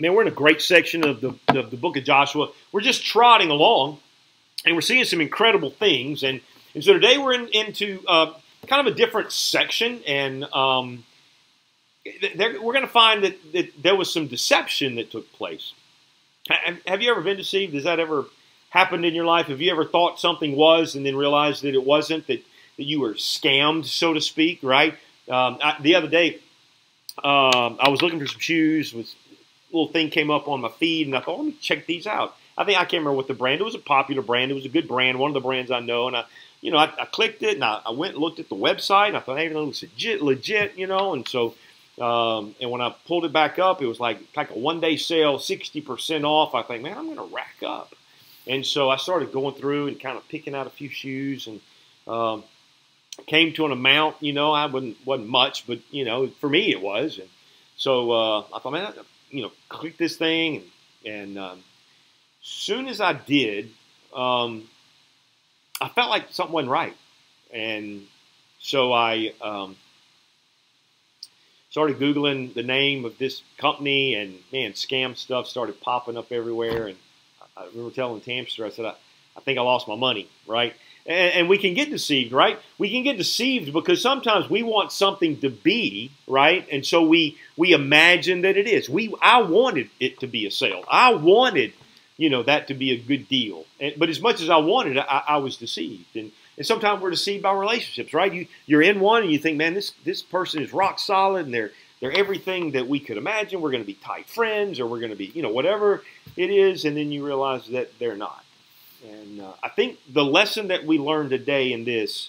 Man, we're in a great section of the book of Joshua. We're just trotting along, and we're seeing some incredible things. And so today we're into kind of a different section, and we're going to find that there was some deception that took place. Have you ever been deceived? Has that ever happened in your life? Have you ever thought something was and then realized that it wasn't, that you were scammed, so to speak, right? The other day, I was looking for some shoes. A little thing came up on my feed, and I thought, let me check these out. I can't remember what the brand. It was a popular brand. It was a good brand, one of the brands I know. And I clicked it, and I went and looked at the website, and I thought, hey, it looks legit, And so, and when I pulled it back up, it was like a one-day sale, 60% off. I think, man, I'm going to rack up. And so I started going through and kind of picking out a few shoes, and came to an amount. I wasn't much, but for me it was. And so I thought, man, click this thing, and soon as I did, I felt like something wasn't right, and so I started Googling the name of this company, and man, scam stuff started popping up everywhere. And I remember telling Tamster, I said, I think I lost my money, right? And we can get deceived, right? We can get deceived because sometimes we want something to be, right? And so we imagine that it is. I wanted it to be a sale. I wanted, that to be a good deal. But as much as I wanted it, I was deceived. And sometimes we're deceived by relationships, right? You're in one and you think, man, this person is rock solid, and they're everything that we could imagine. We're going to be tight friends, or we're going to be, whatever it is. And then you realize that they're not. And I think the lesson that we learned today in this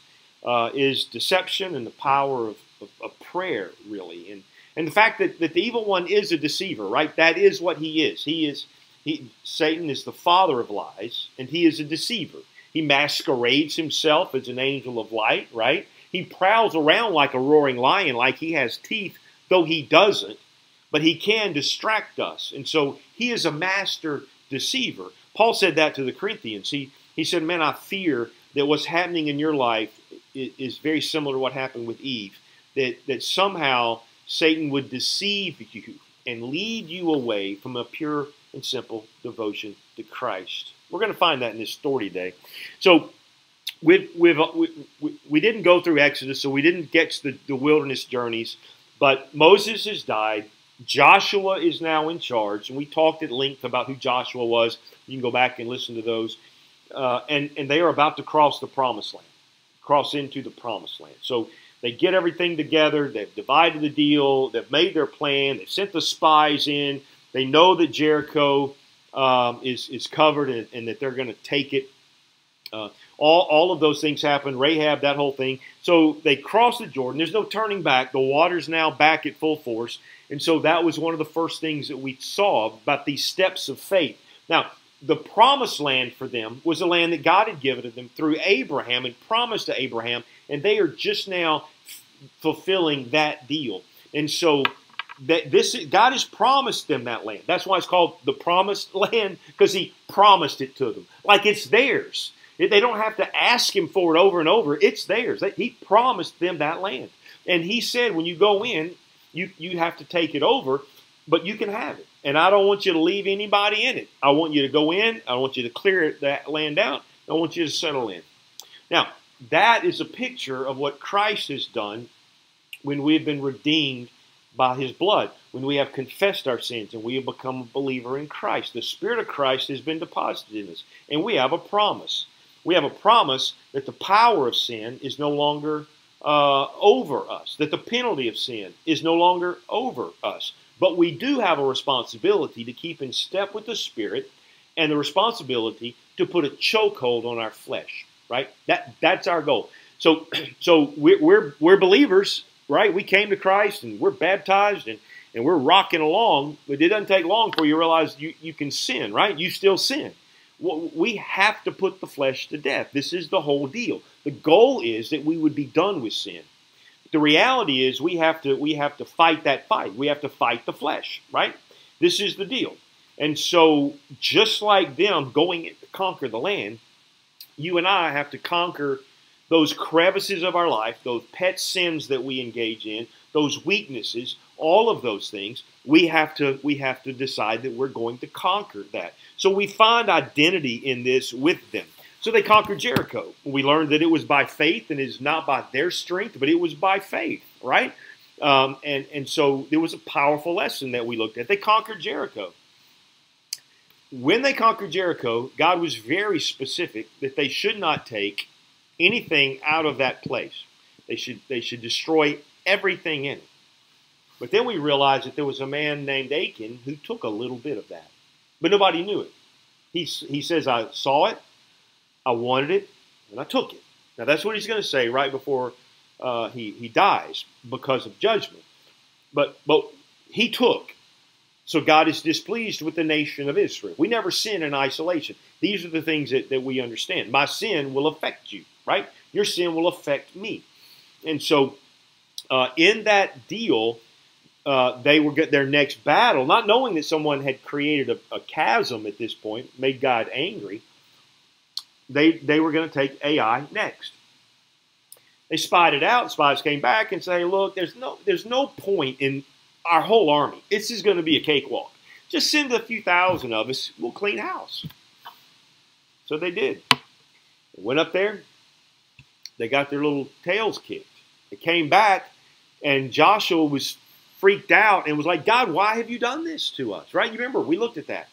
is deception and the power of prayer, really. And the fact that the evil one is a deceiver, right? That is what he is. Satan is the father of lies, and he is a deceiver. He masquerades himself as an angel of light, right? He prowls around like a roaring lion, like he has teeth, though he doesn't. But he can distract us. And so he is a master deceiver. Paul said that to the Corinthians. He said, man, I fear that what's happening in your life is very similar to what happened with Eve, that somehow Satan would deceive you and lead you away from a pure and simple devotion to Christ. We're going to find that in this story today. So we didn't go through Exodus, so we didn't get to the wilderness journeys, but Moses has died. Joshua is now in charge, and we talked at length about who Joshua was. You can go back and listen to those. And they are about to cross the promised land, cross into the promised land. So they get everything together. They've divided the deal. They've made their plan. They've sent the spies in. They know that Jericho is covered, and that they're going to take it. All of those things happen. Rahab, that whole thing. So they cross the Jordan. There's no turning back. The water's now back at full force. And so that was one of the first things that we saw about these steps of faith. Now, the promised land for them was a land that God had given to them through Abraham and promised to Abraham, and they are just now fulfilling that deal. And so God has promised them that land. That's why it's called the promised land, because he promised it to them. Like it's theirs. They don't have to ask him for it over and over. It's theirs. He promised them that land. And he said, when you go in, you have to take it over, but you can have it. And I don't want you to leave anybody in it. I want you to go in. I want you to clear that land out. I want you to settle in. Now, that is a picture of what Christ has done when we have been redeemed by his blood, when we have confessed our sins and we have become a believer in Christ. The Spirit of Christ has been deposited in us, and we have a promise. We have a promise that the power of sin is no longer over us, that the penalty of sin is no longer over us. But we do have a responsibility to keep in step with the Spirit, and the responsibility to put a chokehold on our flesh, right? That's our goal. So we're believers, right? We came to Christ, and we're baptized, and we're rocking along, but it doesn't take long before you realize you can sin, right? You still sin. We have to put the flesh to death. This is the whole deal. The goal is that we would be done with sin. The reality is we have to fight that fight. We have to fight the flesh, right? This is the deal. And so just like them going to conquer the land, you and I have to conquer those crevices of our life, those pet sins that we engage in, those weaknesses, all of those things, we have to decide that we're going to conquer that. So we find identity in this with them. So they conquered Jericho. We learned that it was by faith and it is not by their strength, but it was by faith, right? And so there was a powerful lesson that we looked at. They conquered Jericho. When they conquered Jericho, God was very specific that they should not take anything out of that place. They should destroy everything in it. But then we realized that there was a man named Achan who took a little bit of that. But nobody knew it. He says, I saw it, I wanted it, and I took it. Now that's what he's going to say right before he dies because of judgment. But he took. So God is displeased with the nation of Israel. We never sin in isolation. These are the things that we understand. My sin will affect you, right? Your sin will affect me. And so in that deal, they were get their next battle, not knowing that someone had created a chasm at this point, made God angry. They were going to take Ai next. They spied it out. Spies came back and say, look, there's no point in our whole army. This is going to be a cakewalk. Just send a few thousand of us. We'll clean house. So they did. They went up there. They got their little tails kicked. They came back, and Joshua was freaked out and was like, God, why have you done this to us? Right? You remember, we looked at that.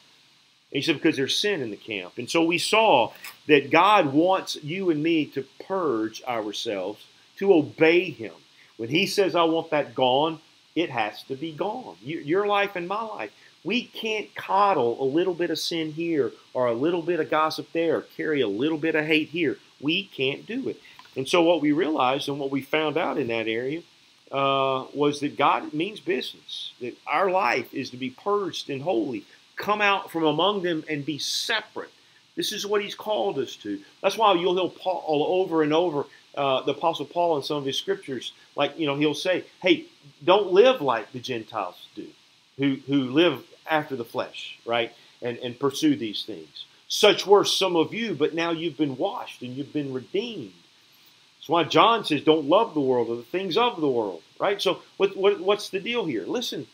And he said, because there's sin in the camp. And so we saw that God wants you and me to purge ourselves, to obey him. When he says, I want that gone, it has to be gone. Your life and my life. We can't coddle a little bit of sin here or a little bit of gossip there or carry a little bit of hate here. We can't do it. And so what we realized and what we found out in that area was that God means business, that our life is to be purged and holy. Come out from among them and be separate. This is what he's called us to. That's why you'll hear Paul over and over, the Apostle Paul in some of his scriptures, like, he'll say, hey, don't live like the Gentiles do, who live after the flesh, right, and pursue these things. Such were some of you, but now you've been washed and you've been redeemed. That's why John says, don't love the world or the things of the world, right? So what's the deal here? Listen,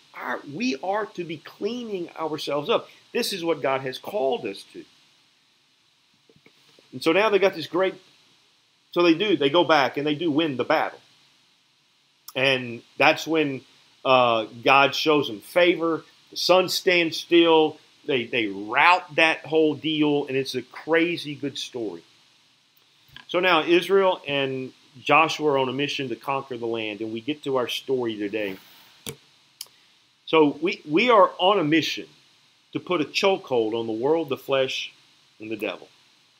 we are to be cleaning ourselves up. This is what God has called us to. And so now they got this great, so they go back and they do win the battle. And that's when God shows them favor. The sun stands still. They rout that whole deal, and it's a crazy good story. So now Israel and Joshua are on a mission to conquer the land, and we get to our story today. So we are on a mission to put a chokehold on the world, the flesh, and the devil,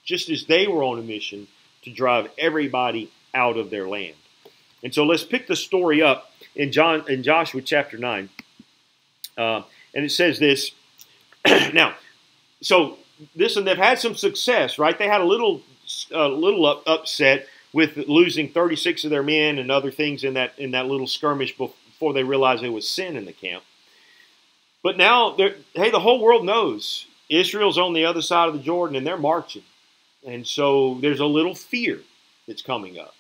just as they were on a mission to drive everybody out of their land. And so let's pick the story up in Joshua chapter 9. And it says this. Now, so listen, they've had some success, right? They had a little upset with losing 36 of their men and other things in that little skirmish before they realized there was sin in the camp. But now, hey, the whole world knows Israel's on the other side of the Jordan and they're marching. And so there's a little fear that's coming up.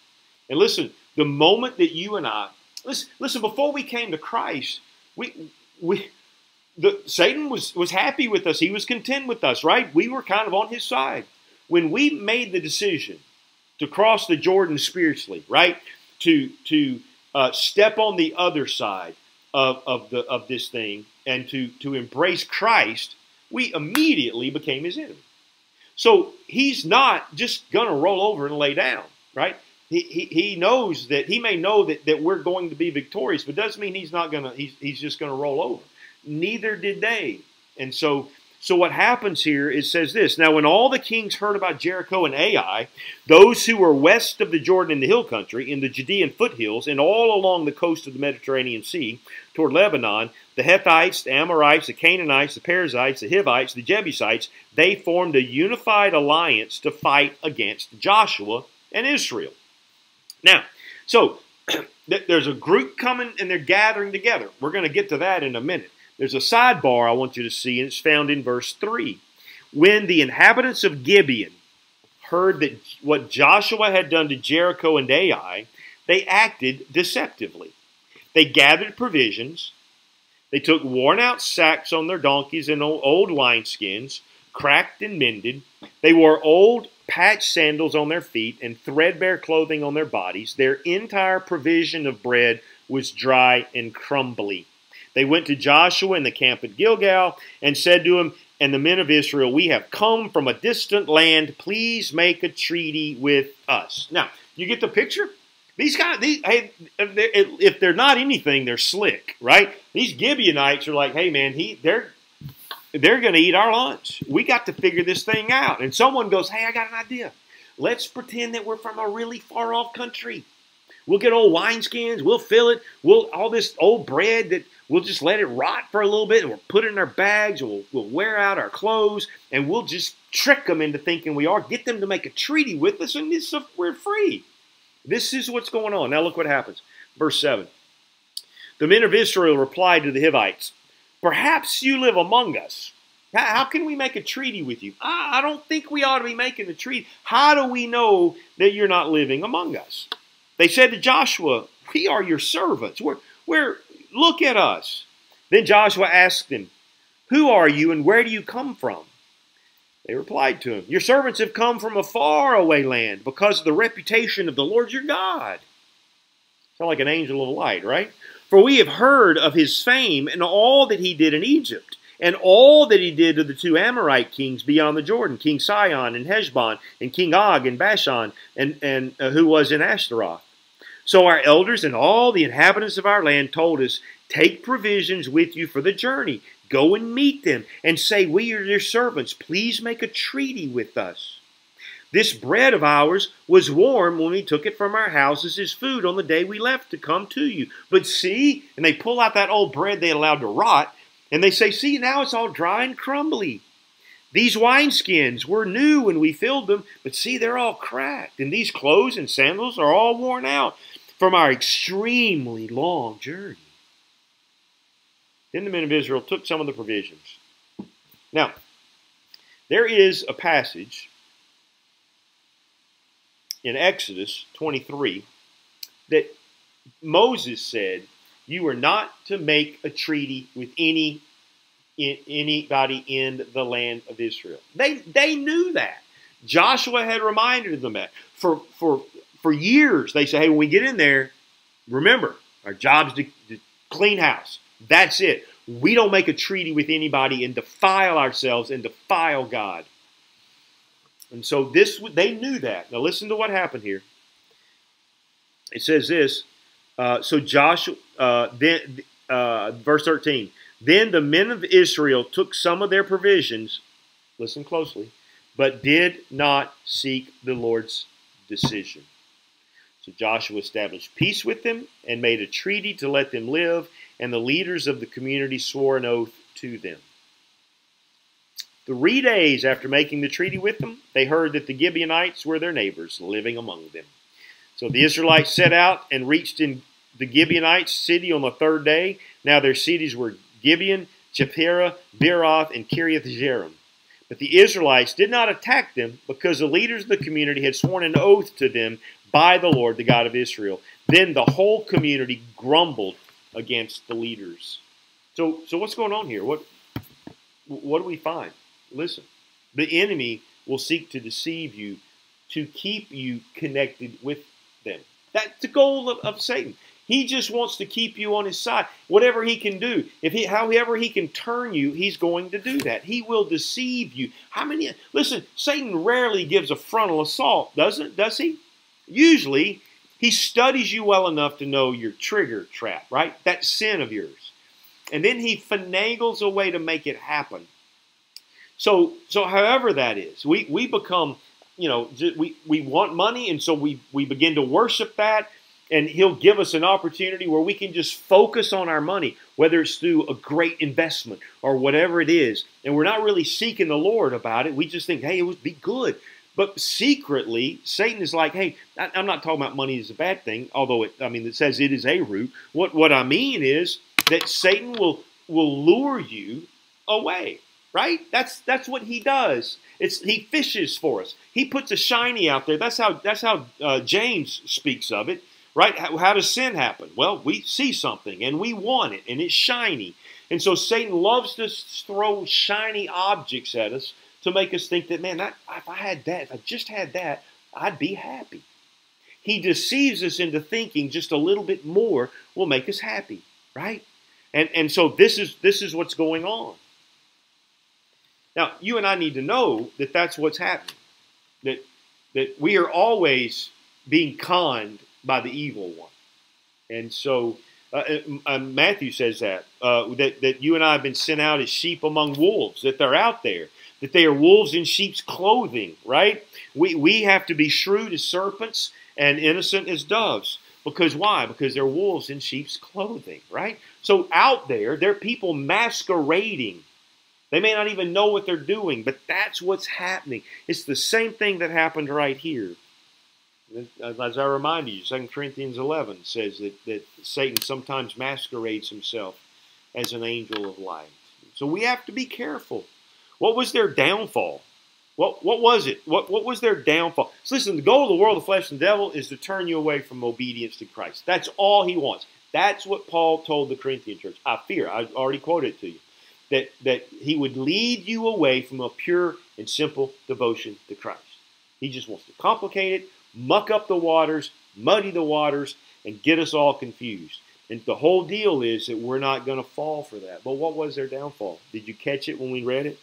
And listen, the moment that you and I, listen, before we came to Christ, Satan was happy with us. He was content with us, right? We were kind of on his side. When we made the decision to cross the Jordan spiritually, right, to step on the other side of this thing and to embrace Christ, we immediately became his enemy. So he's not just going to roll over and lay down, right? He knows that he may know that we're going to be victorious, but doesn't mean he's not going to. He's just going to roll over. Neither did they. And so what happens here is says this. Now, when all the kings heard about Jericho and Ai, those who were west of the Jordan in the hill country, in the Judean foothills, and all along the coast of the Mediterranean Sea, toward Lebanon, the Hethites, the Amorites, the Canaanites, the Perizzites, the Hivites, the Jebusites, they formed a unified alliance to fight against Joshua and Israel. Now, so there's a group coming and they're gathering together. We're going to get to that in a minute. There's a sidebar I want you to see, and it's found in verse 3. When the inhabitants of Gibeon heard that what Joshua had done to Jericho and Ai, they acted deceptively. They gathered provisions They took worn-out sacks on their donkeys and old wineskins, cracked and mended. They wore old patched sandals on their feet and threadbare clothing on their bodies. Their entire provision of bread was dry and crumbly. They went to Joshua in the camp at Gilgal and said to him and the men of Israel, "We have come from a distant land. Please make a treaty with us." Now, you get the picture? These guys, hey, if they're not anything, they're slick, right? These Gibeonites are like, hey, man, they're going to eat our lunch. We got to figure this thing out. And someone goes, hey, I got an idea. Let's pretend that we're from a really far-off country. We'll get old wineskins. We'll fill it. All this old bread that we'll just let it rot for a little bit, and we'll put it in our bags. And we'll wear out our clothes, and we'll just trick them into thinking we are. Get them to make a treaty with us, and we're free. This is what's going on. Now look what happens. Verse 7. The men of Israel replied to the Hivites, "Perhaps you live among us. How can we make a treaty with you? I don't think we ought to be making a treaty. How do we know that you're not living among us?" They said to Joshua, "We are your servants. Look at us." Then Joshua asked them, "Who are you and where do you come from?" They replied to him, "Your servants have come from a faraway land because of the reputation of the Lord your God." Sound like an angel of light, right? "For we have heard of his fame and all that he did in Egypt, and all that he did to the two Amorite kings beyond the Jordan, King Sihon and Heshbon, and King Og in Bashan, and who was in Ashtaroth. So our elders and all the inhabitants of our land told us, 'Take provisions with you for the journey. Go and meet them and say, we are your servants. Please make a treaty with us. This bread of ours was warm when we took it from our houses as food on the day we left to come to you. But see,' and they pull out that old bread they allowed to rot, and they say, 'See, now it's all dry and crumbly. These wineskins were new when we filled them, but see, they're all cracked. And these clothes and sandals are all worn out from our extremely long journey.' Then the men of Israel took some of the provisions." Now, there is a passage in Exodus 23 that Moses said, you are not to make a treaty with anybody in the land of Israel. They knew that. Joshua had reminded them that. For years, they say, hey, when we get in there, remember, our job's to clean house. That's it. We don't make a treaty with anybody and defile ourselves and defile God. And so they knew that. Now listen to what happened here. It says this. So Joshua, verse 13. Then the men of Israel took some of their provisions, listen closely, but did not seek the Lord's decision. So Joshua established peace with them and made a treaty to let them live, and the leaders of the community swore an oath to them. 3 days after making the treaty with them, they heard that the Gibeonites were their neighbors living among them. So the Israelites set out and reached in the Gibeonites' city on the 3rd day. Now their cities were Gibeon, Chephirah, Beeroth, and Kiriath-jearim. But the Israelites did not attack them because the leaders of the community had sworn an oath to them by the Lord, the God of Israel. Then the whole community grumbled against the leaders. So what's going on here? What do we find? Listen, the enemy will seek to deceive you, to keep you connected with them. That's the goal of Satan. He just wants to keep you on his side. Whatever he can do, however he can turn you, he's going to do that. He will deceive you. Listen, Satan rarely gives a frontal assault, does he? Usually, he studies you well enough to know your trigger trap, right? That sin of yours. And then he finagles a way to make it happen. So however that is, we become, we want money, and so we begin to worship that, and he'll give us an opportunity where we can just focus on our money, whether it's through a great investment or whatever it is, and we're not really seeking the Lord about it. We just think, hey, it would be good. But secretly, Satan is like, hey, I'm not talking about money as a bad thing, although it says it is a root. What I mean is that Satan will lure you away, right? That's what he does. He fishes for us. He puts a shiny out there. That's how James speaks of it, right? How does sin happen? Well, we see something and we want it, and it's shiny. And so Satan loves to throw shiny objects at us to make us think that, man, if I had that, if I just had that, I'd be happy. He deceives us into thinking just a little bit more will make us happy, right? And so this is what's going on. Now, you and I need to know that that's what's happening. That we are always being conned by the evil one. And so Matthew says that you and I have been sent out as sheep among wolves, that they're out there, that they are wolves in sheep's clothing, right? We have to be shrewd as serpents and innocent as doves. Because why? Because they're wolves in sheep's clothing, right? So out there are people masquerading. They may not even know what they're doing, but that's what's happening. It's the same thing that happened right here. As I remind you, 2 Corinthians 11 says that Satan sometimes masquerades himself as an angel of light. So we have to be careful. What was their downfall? What was it? What was their downfall? So listen, the goal of the world, the flesh, and the devil is to turn you away from obedience to Christ. That's all he wants. That's what Paul told the Corinthian church. I already quoted it to you. That he would lead you away from a pure and simple devotion to Christ. He just wants to complicate it, muck up the waters, muddy the waters, and get us all confused. And the whole deal is that we're not going to fall for that. But what was their downfall? Did you catch it when we read it?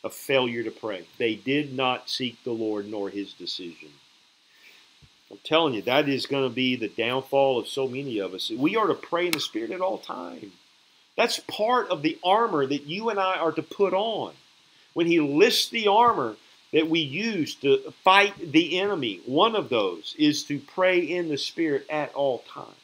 A failure to pray. They did not seek the Lord nor his decision. I'm telling you, that is going to be the downfall of so many of us. We are to pray in the Spirit at all times. That's part of the armor that you and I are to put on. When he lists the armor that we use to fight the enemy, one of those is to pray in the Spirit at all times.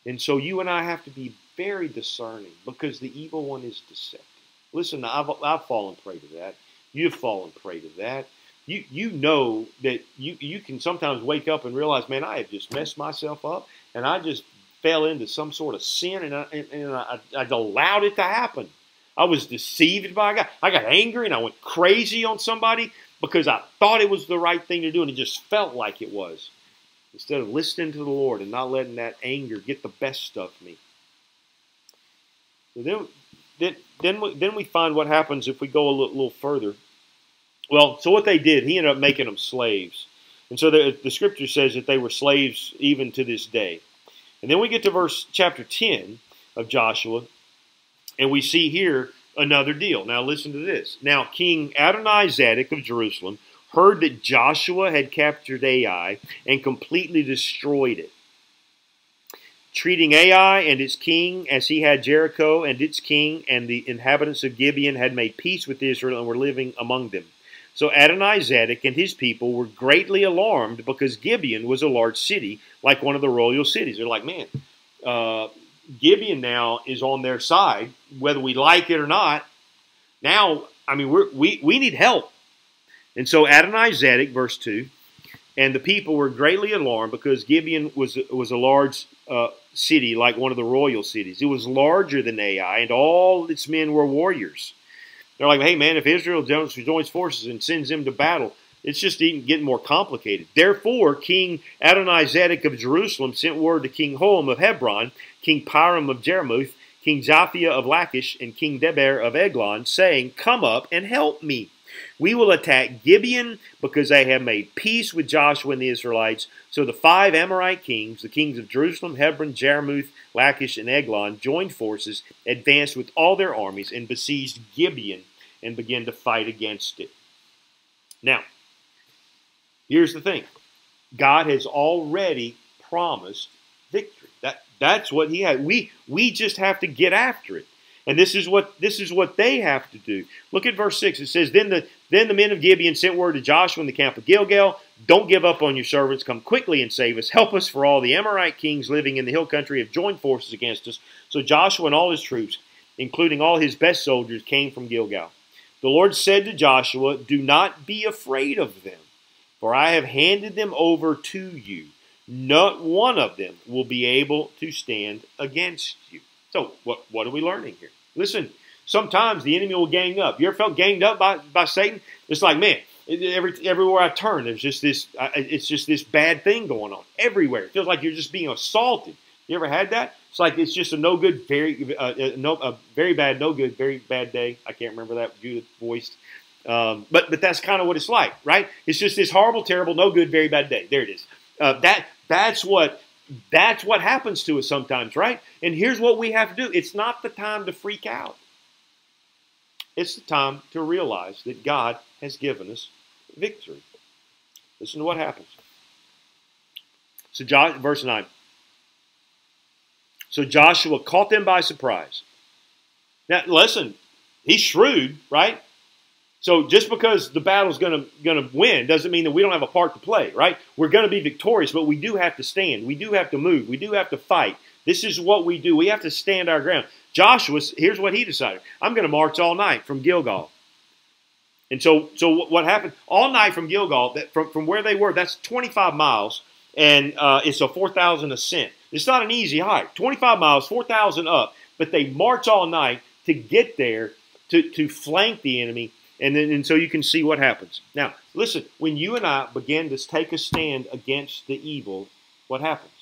And so you and I have to be very discerning because the evil one is deceptive. Listen, I've fallen prey to that. You've fallen prey to that. You know that you can sometimes wake up and realize, man, I have just messed myself up, and I just fell into some sort of sin, and I allowed it to happen. I was deceived by a guy. I got angry, and I went crazy on somebody because I thought it was the right thing to do, and it just felt like it was. Instead of listening to the Lord and not letting that anger get the best of me. So then we find what happens if we go a little further. Well, so what they did, he ended up making them slaves. And so the scripture says that they were slaves even to this day. And then we get to chapter 10 of Joshua, and we see here another deal. Now listen to this. Now King Adonizedek of Jerusalem heard that Joshua had captured Ai and completely destroyed it, treating Ai and its king as he had Jericho and its king, and the inhabitants of Gibeon had made peace with Israel and were living among them. So Adonizedek and his people were greatly alarmed because Gibeon was a large city, like one of the royal cities. They're like, man, Gibeon now is on their side, whether we like it or not. Now, I mean, we need help. And so Adonizedek, verse 2, and the people were greatly alarmed because Gibeon was a large city, like one of the royal cities. It was larger than Ai, and all its men were warriors. They're like, hey, man, if Israel joins forces and sends them to battle, it's just even getting more complicated. Therefore, King Adonizedek of Jerusalem sent word to King Hoam of Hebron, King Piram of Jarmuth, King Japhia of Lachish, and King Deber of Eglon, saying, come up and help me. We will attack Gibeon because they have made peace with Joshua and the Israelites. So the 5 Amorite kings, the kings of Jerusalem, Hebron, Jarmuth, Lachish, and Eglon, joined forces, advanced with all their armies, and besieged Gibeon and began to fight against it. Now, here's the thing. God has already promised victory. That's what he had. We just have to get after it. And this is what they have to do. Look at verse 6. It says, Then the men of Gibeon sent word to Joshua in the camp of Gilgal, don't give up on your servants. Come quickly and save us. Help us, for all the Amorite kings living in the hill country have joined forces against us. So Joshua and all his troops, including all his best soldiers, came from Gilgal. The Lord said to Joshua, do not be afraid of them, for I have handed them over to you. Not one of them will be able to stand against you. So what are we learning here? Listen, sometimes the enemy will gang up. You ever felt ganged up by Satan? It's like, man, everywhere I turn, there's just this. It's just this bad thing going on everywhere. It feels like you're just being assaulted. You ever had that? It's like it's just a no good, a very bad, no good, very bad day. I can't remember that Judith voiced, but that's kind of what it's like, right? It's just this horrible, terrible, no good, very bad day. There it is. That's what happens to us sometimes, right? And here's what we have to do. It's not the time to freak out. It's the time to realize that God has given us victory. Listen to what happens. So, verse 9. So Joshua caught them by surprise. Now, listen, he's shrewd, right? So just because the battle's going to win doesn't mean that we don't have a part to play, right? We're going to be victorious, but we do have to stand. We do have to move. We do have to fight. This is what we do. We have to stand our ground. Joshua, here's what he decided. I'm going to march all night from Gilgal. And so what happened? All night from Gilgal, from where they were, that's 25 miles, and it's a 4,000 ascent. It's not an easy hike. 25 miles, 4,000 up, but they march all night to get there to flank the enemy, and so you can see what happens. Now, listen, when you and I begin to take a stand against the evil, what happens?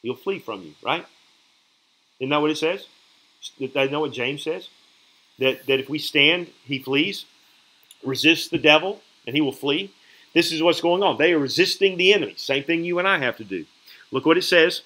He'll flee from you, right? Isn't that what it says? I know what James says? That if we stand, he flees. Resist the devil, and he will flee. This is what's going on. They are resisting the enemy. Same thing you and I have to do. Look what it says.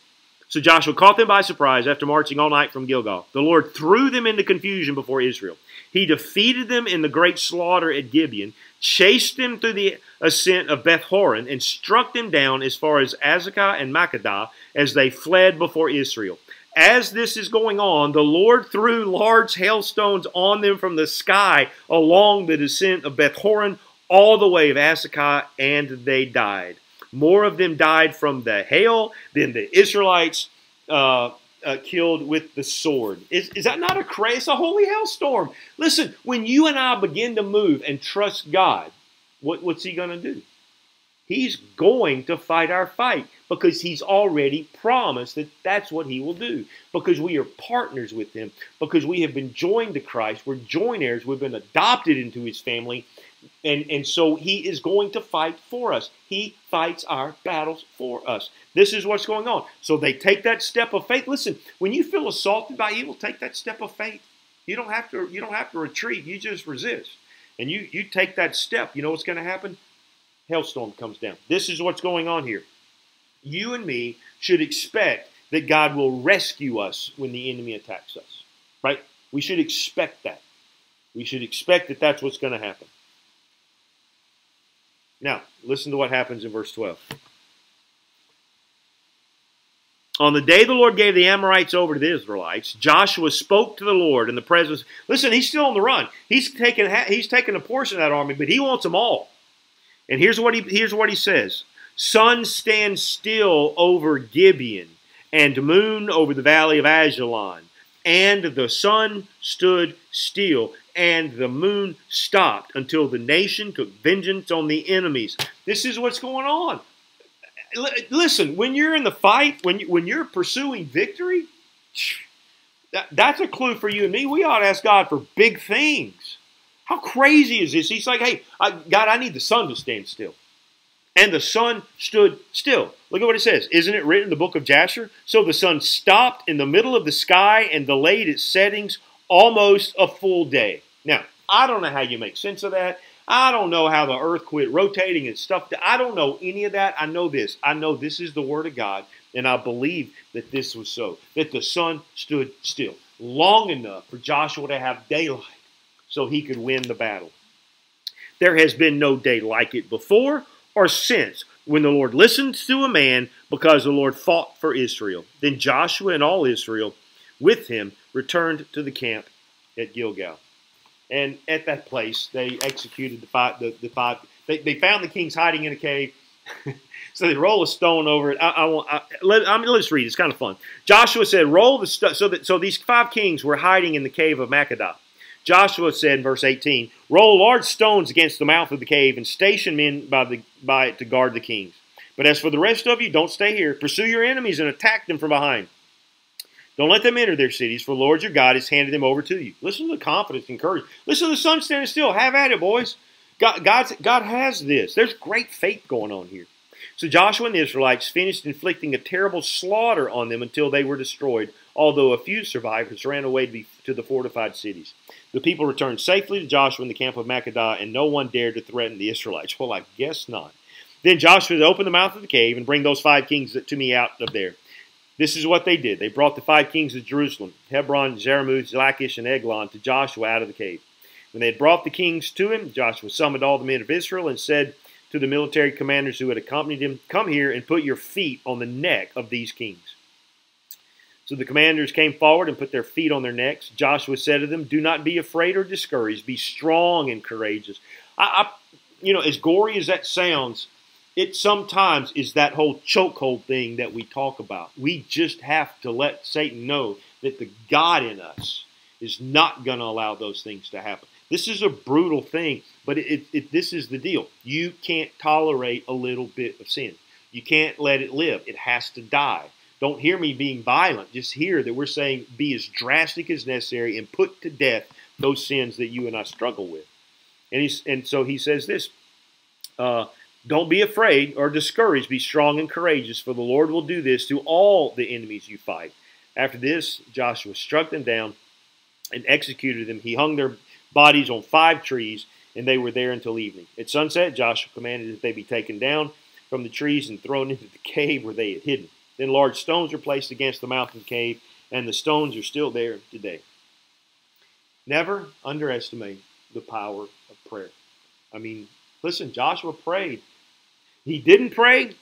So Joshua caught them by surprise after marching all night from Gilgal. The Lord threw them into confusion before Israel. He defeated them in the great slaughter at Gibeon, chased them through the ascent of Beth Horon, and struck them down as far as Azekah and Makkedah as they fled before Israel. As this is going on, the Lord threw large hailstones on them from the sky along the descent of Beth Horon all the way of Azekah, and they died. More of them died from the hail than the Israelites killed with the sword. Is that not a crazy? It's a holy hailstorm. Listen, when you and I begin to move and trust God, what's he going to do? He's going to fight our fight because he's already promised that that's what he will do. Because we are partners with him. Because we have been joined to Christ. We're joint heirs. We've been adopted into his family. And so he is going to fight for us. He fights our battles for us. This is what's going on. So they take that step of faith. Listen, when you feel assaulted by evil, take that step of faith. You don't have to retreat. You just resist. And you take that step. You know what's going to happen? Hailstorm comes down. This is what's going on here. You and me should expect that God will rescue us when the enemy attacks us. Right? We should expect that. We should expect that that's what's going to happen. Now, listen to what happens in verse 12. On the day the Lord gave the Amorites over to the Israelites, Joshua spoke to the Lord in the presence. Listen, he's still on the run. He's taken a portion of that army, but he wants them all. And here's what he says. Sun stand still over Gibeon, and moon over the valley of Ajalon. And the sun stood still, and the moon stopped until the nation took vengeance on the enemies. This is what's going on. Listen, when you're in the fight, when you're pursuing victory, that's a clue for you and me. We ought to ask God for big things. How crazy is this? He's like, hey, God, I need the sun to stand still. And the sun stood still. Look at what it says. Isn't it written in the book of Jasher? So the sun stopped in the middle of the sky and delayed its settings almost a full day. Now, I don't know how you make sense of that. I don't know how the earth quit rotating and stuff. I don't know any of that. I know this. I know this is the word of God, and I believe that this was so. That the sun stood still long enough for Joshua to have daylight so he could win the battle. There has been no day like it before or since when the Lord listened to a man because the Lord fought for Israel. Then Joshua and all Israel with him returned to the camp at Gilgal. And at that place, they executed the five. They found the kings hiding in a cave. So they roll a stone over it. Let's read. It's kind of fun. Joshua said, roll the stone. So these 5 kings were hiding in the cave of Makkedah. Joshua said in verse 18, roll large stones against the mouth of the cave and station men by it to guard the kings. But as for the rest of you, don't stay here. Pursue your enemies and attack them from behind. Don't let them enter their cities, for the Lord your God has handed them over to you. Listen to the confidence and courage. Listen to the sun standing still. Have at it, boys. God has this. There's great faith going on here. So Joshua and the Israelites finished inflicting a terrible slaughter on them until they were destroyed, although a few survivors ran away to the fortified cities. The people returned safely to Joshua in the camp of Makkedah, and no one dared to threaten the Israelites. Well, I guess not. Then Joshua opened the mouth of the cave and bring those 5 kings to me out of there. This is what they did. They brought the 5 kings of Jerusalem, Hebron, Jarmuth, Lachish, and Eglon, to Joshua out of the cave. When they had brought the kings to him, Joshua summoned all the men of Israel and said to the military commanders who had accompanied him, "Come here and put your feet on the neck of these kings." So the commanders came forward and put their feet on their necks. Joshua said to them, "Do not be afraid or discouraged. Be strong and courageous." As gory as that sounds, it sometimes is that whole chokehold thing that we talk about. We just have to let Satan know that the God in us is not going to allow those things to happen. This is a brutal thing, but this is the deal. You can't tolerate a little bit of sin. You can't let it live. It has to die. Don't hear me being violent. Just hear that we're saying be as drastic as necessary and put to death those sins that you and I struggle with. And so he says this, don't be afraid or discouraged. Be strong and courageous, for the Lord will do this to all the enemies you fight. After this, Joshua struck them down and executed them. He hung their bodies on 5 trees, and they were there until evening. At sunset, Joshua commanded that they be taken down from the trees and thrown into the cave where they had hidden. Then large stones were placed against the mouth of the cave, and the stones are still there today. Never underestimate the power of prayer. I mean, listen, Joshua prayed. He didn't pray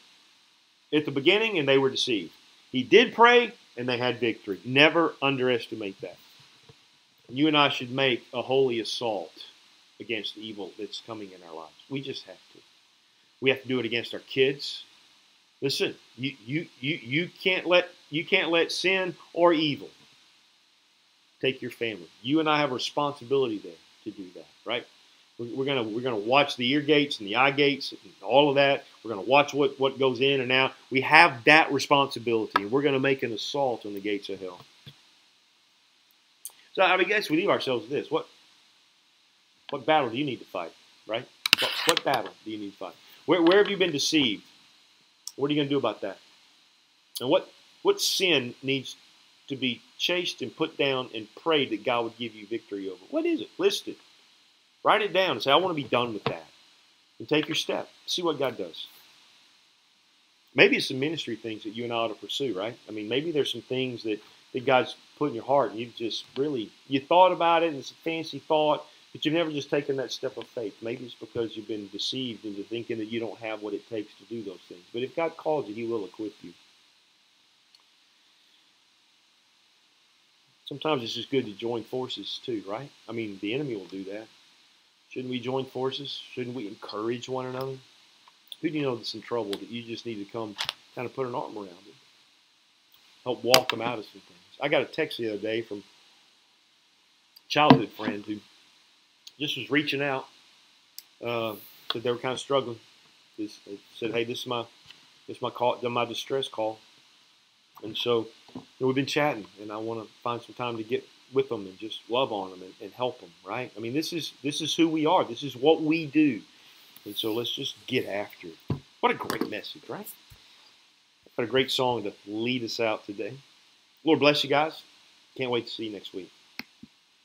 at the beginning, and they were deceived. He did pray, and they had victory. Never underestimate that. You and I should make a holy assault against the evil that's coming in our lives. We just have to. We have to do it against our kids. Listen, you can't let sin or evil take your family. You and I have a responsibility there to do that, right? We're gonna watch the ear gates and the eye gates and all of that. We're gonna watch what goes in and out. We have that responsibility, and we're gonna make an assault on the gates of hell. So I guess we leave ourselves with this: what battle do you need to fight, right? What battle do you need to fight? Where have you been deceived? What are you going to do about that? And what sin needs to be chased and put down and prayed that God would give you victory over? What is it? List it. Write it down and say, I want to be done with that. And take your step. See what God does. Maybe it's some ministry things that you and I ought to pursue, right? I mean, maybe there's some things that God's put in your heart and you've just you thought about it and it's a fancy thought, but you've never just taken that step of faith. Maybe it's because you've been deceived into thinking that you don't have what it takes to do those things. But if God calls you, He will equip you. Sometimes it's just good to join forces too, right? I mean, the enemy will do that. Shouldn't we join forces? Shouldn't we encourage one another? Who do you know that's in trouble that you just need to come kind of put an arm around it? Help walk them out of some things. I got a text the other day from a childhood friend who just was reaching out. Said they were kind of struggling. They said, "Hey, this is my call, my distress call." And so we've been chatting, and I want to find some time to get with them and just love on them and help them. Right? I mean, this is who we are. This is what we do. And so let's just get after it. What a great message, right? What a great song to lead us out today. Lord bless you guys. Can't wait to see you next week.